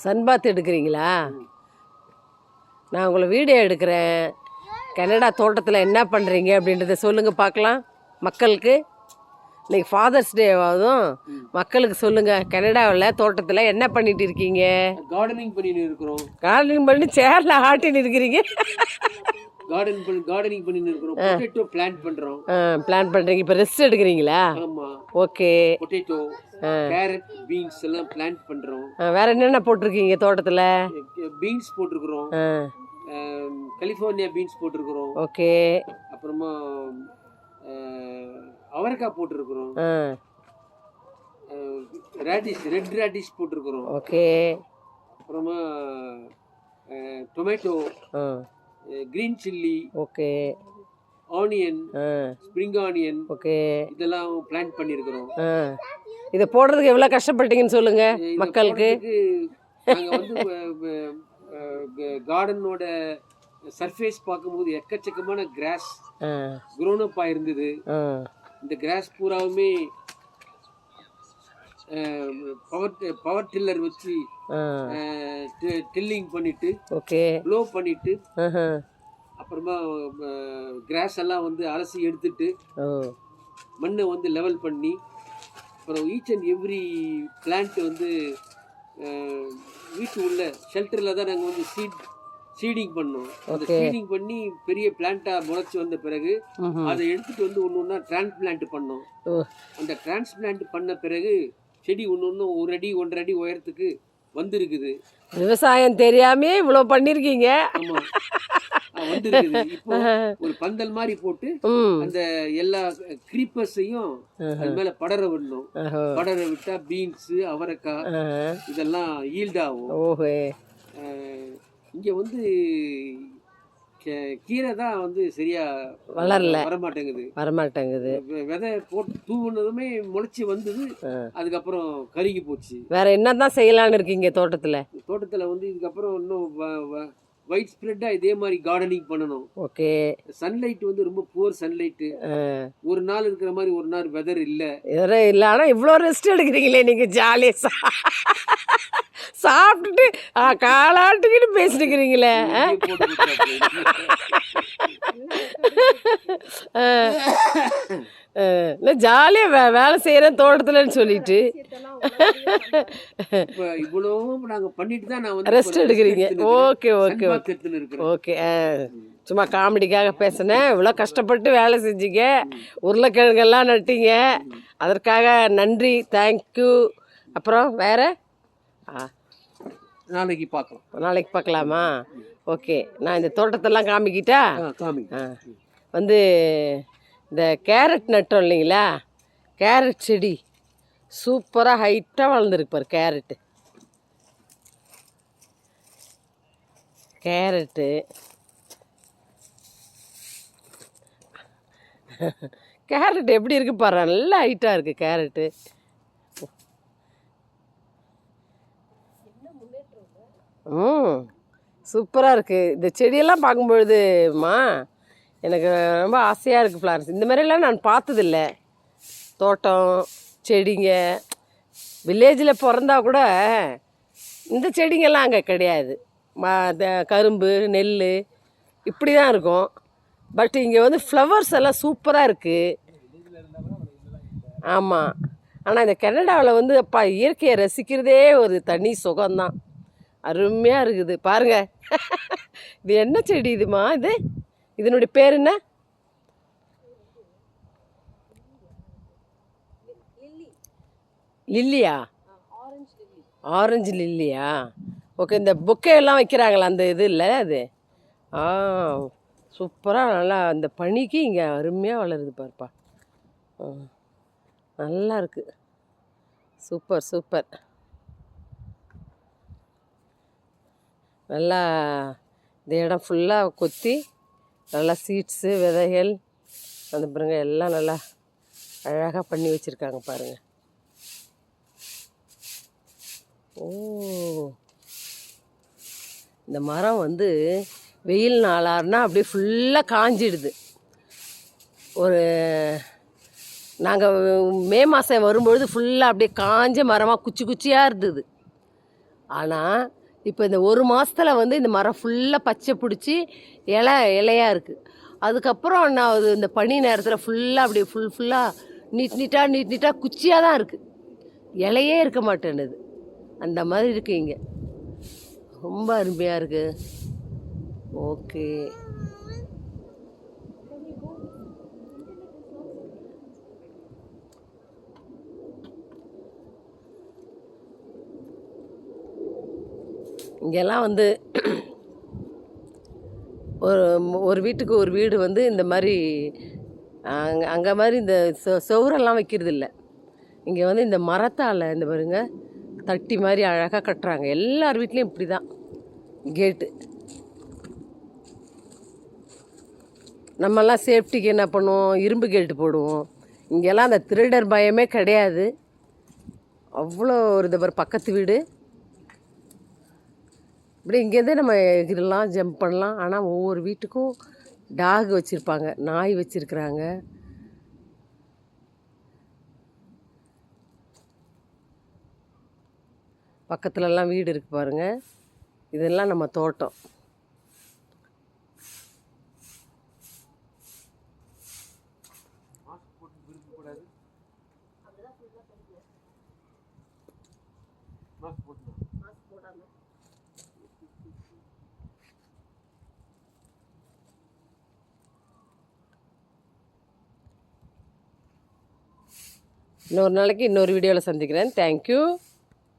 Sun பாத் எடுக்கிறீங்களா? நான் உங்களை வீடியோ எடுக்கிறேன். கனடா தோட்டத்தில் என்ன பண்ணுறீங்க அப்படின்றத சொல்லுங்கள் பார்க்கலாம் மக்களுக்கு. இன்னைக்கு ஃபாதர்ஸ் டே ஆகுதும், மக்களுக்கு சொல்லுங்கள். கனடாவில் தோட்டத்தில் என்ன பண்ணிட்டு இருக்கீங்க? கார்டனிங் பண்ணிட்டு இருக்கிறோம். கார்டனிங் பண்ணி சேர்ல ஆட்டின்னு இருக்கிறீங்க. கார்டனிங் பண்ணிட்டு இருக்கிறோம். பொட்டேட்டோ பிளான்ட் பண்றோம். பிளான் பண்ணுறீங்க. இப்போ ரெஸ்ட் எடுக்கிறீங்களா? ஆமா. ஓகே. பொட்டேட்டோ, கேரட், பீன்ஸ் எல்லாம் பிளான்ட் பண்றோம். வேற என்னென்ன போட்டிருக்கீங்க தோட்டத்தில்? பீன்ஸ் போட்டிருக்கிறோம். கலிஃபோர்னியா பீன்ஸ் போட்டிருக்கிறோம். ஓகே. அப்புறமா அவரைக்காய் போட்டிருக்கிறோம். ரெட் ரேடிஷ் போட்டிருக்கிறோம். ஓகே. அப்புறமா tomato, green chilli, okay, onion, spring onion, okay, இதெல்லாம் பிளான்ட் பண்ணியிருக்கிறோம். இதை போடுறதுக்கு எவ்வளோ கஷ்டப்பட்டீங்கன்னு சொல்லுங்க மக்களுக்கு. நாங்கள் வந்து கார்டனோட சர்ஃபேஸ் பார்க்கும்போது எக்கச்சக்கமான கிராஸ் க்ரோனப் ஆயிருந்தது. இந்த கிராஸ் பூராவுமே பவர் டில்லர் வச்சு டில்லிங் பண்ணிட்டு, ஓகே, ப்ளோ பண்ணிட்டு, அப்புறமா கிராஸ் எல்லாம் வந்து அலசி எடுத்துட்டு மண்ணை வந்து லெவல் பண்ணி, அப்புறம் ஈச் அண்ட் எவ்ரி பிளான்ட் வந்து வீட்டு உள்ள ஷெல்டரில் தான் நாங்கள் வந்து சீடிங் பண்ணோம். அந்த சீடிங் பண்ணி பெரிய பிளான்ட்டா முளைச்சி வந்த பிறகு அதை எடுத்துட்டு வந்து ஒன்று ஒன்றா டிரான்ஸ்பிளான்ட் பண்ணோம். அந்த டிரான்ஸ்பிளான்ட் பண்ண பிறகு செடி ஒன்று ஒன்று 1 அடி 1.5 அடி உயரத்துக்கு வந்திருக்குது. விவசாயம் தெரியாமே இவ்வளோ பண்ணிருக்கீங்க. ஆமா, வந்திருக்குது. இப்போ ஒரு பந்தல் மாதிரி போட்டு அந்த எல்லா கிரீப்பர்ஸையும் அது மேல படர விடணும். படர விட்டா பீன்ஸ், அவரைக்காய் இதெல்லாம் ஈல்ட் ஆகும். இங்க வந்து கீரை தான் வந்து சரியா வரமாட்டேங்குது. விதை போட்டு தூவுனதுமே முளைச்சி வந்தது, அதுக்கப்புறம் கருகி போச்சு. வேற என்னதான் செய்யலாம்னு இருக்கீங்க தோட்டத்துல வந்து இதுக்கப்புறம் இன்னும் வைட் ஸ்ப்ரெட்டா இதே மாதிரி கார்டனிங் பண்ணணும். ஓகே. சன்லைட் வந்து ரொம்ப புவர் சன்லைட். ஒரு நாள் இருக்கிற மாதிரி ஒரு நாள் வெதர் இல்ல. ஆனா இவ்வளோ ரெஸ்ட் எடுக்கிறீங்களே நீங்க. ஜாலியா சாப்பிட்டுட்டு காலாட்டுக்கிட்டு பேசிட்டுக்கிறீங்களே. இல்லை ஜாலியாக வேலை செய்கிறேன் தோட்டத்துலன்னு சொல்லிட்டு இவ்வளோ நாங்கள் பண்ணிட்டு தான் நான் வந்து ரெஸ்ட் எடுக்கிறீங்க. Okay okay okay. சும்மா காமெடிக்காக பேசினேன். இவ்வளோ கஷ்டப்பட்டு வேலை செஞ்சீங்க, உருளைக்கிழங்கெல்லாம் நட்டீங்க, அதற்காக நன்றி, தேங்க்யூ. அப்புறம் வேற நாளைக்கு பார்க்கலாமா? ஓகே. நான் இந்த தோட்டத்தெல்லாம் காமிக்கிட்டா? வந்து இந்த கேரட் நட்டோம் இல்லைங்களா, கேரட் செடி சூப்பராக ஹைட்டாக வளர்ந்துருக்கு பாரு. கேரட் எப்படி இருக்கு பாரு, நல்லா ஹைட்டாக இருக்குது கேரட்டு. சூப்பராக இருக்குது. இந்த செடியெல்லாம் பார்க்கும்பொழுதுமா எனக்கு ரொம்ப ஆசையாக இருக்குது. ஃப்ளவர்ஸ் இந்த மாதிரிலாம் நான் பார்த்ததில்ல. தோட்டம் செடிங்க, வில்லேஜில் பிறந்தா கூட இந்த செடிங்கெல்லாம் அங்கே கிடையாது. கரும்பு, நெல் இப்படி தான் இருக்கும். பட் இங்கே வந்து ஃப்ளவர்ஸ் எல்லாம் சூப்பராக இருக்குது. ஆமாம். ஆனால் இந்த கனடாவில் வந்து அப்பா இயற்கையை ரசிக்கிறதே ஒரு தனி சுகம்தான். அருமையாக இருக்குது பாருங்க. இது என்ன செடி இதுமா? இதனுடைய பேர் என்ன? லில்லியா? ஆரஞ்சு லில்லியா? ஓகே. இந்த பொக்கே எல்லாம் வைக்கிறாங்களா அந்த இது இல்லை அது? சூப்பராக நல்லா அந்த பனிக்கு இங்கே அருமையாக வளருது பாருப்பா. நல்லா இருக்குது. சூப்பர். நல்லா இந்த இடம் ஃபுல்லாக கொத்தி நல்லா சீட்ஸு, விதைகள் அந்த பாருங்க எல்லாம் நல்லா அழகாக பண்ணி வச்சுருக்காங்க பாருங்கள். இந்த மரம் வந்து வெயில் நாளாருன்னா அப்படியே ஃபுல்லாக காஞ்சிடுது. நாங்கள் மே மாதம் வரும்பொழுது ஃபுல்லாக அப்படியே காஞ்ச மரமாக குச்சியாக இருந்தது. ஆனால் இப்போ இந்த ஒரு மாதத்தில் வந்து இந்த மரம் ஃபுல்லாக பச்சை பிடிச்சி இலையாக இருக்குது. அதுக்கப்புறம் என்ன ஆகுது, இந்த பனி நேரத்தில் ஃபுல்லாக அப்படியே ஃபுல்லாக நீட்டாக குச்சியாக தான் இருக்குது, இலையே இருக்க மாட்டேன்னுது. அந்த மாதிரி இருக்குது இங்கே. ரொம்ப அருமையாக இருக்குது. ஓகே, இங்கெல்லாம் வந்து ஒரு வீட்டுக்கு ஒரு வீடு வந்து இந்த மாதிரி அங்கே மாதிரி இந்த செவுரெல்லாம் வைக்கிறது இல்லை. இங்கே வந்து இந்த மரத்தால் இந்த பாருங்க தட்டி மாதிரி அழகாக கட்டுறாங்க. எல்லார் வீட்லேயும் இப்படி தான் கேட்டு. நம்மெல்லாம் சேஃப்டிக்கு என்ன பண்ணுவோம், இரும்பு கேட்டு போடுவோம். இங்கெல்லாம் அந்த திருடர் பயமே கிடையாது. அவ்வளோ ஒரு இந்த மாதிரி பக்கத்து வீடு இப்படி இங்கேருந்தே நம்ம எகிரலாம், ஜம்ப் பண்ணலாம். ஆனால் ஒவ்வொரு வீட்டுக்கும் டாக் வச்சுருப்பாங்க, நாய் வச்சுருக்குறாங்க. பக்கத்துலலாம் வீடு இருக்குது பாருங்கள். இதெல்லாம் நம்ம தோட்டம். இன்னொரு நாளைக்கு இன்னொரு வீடியோவில் சந்திக்கிறேன். தேங்க்யூ.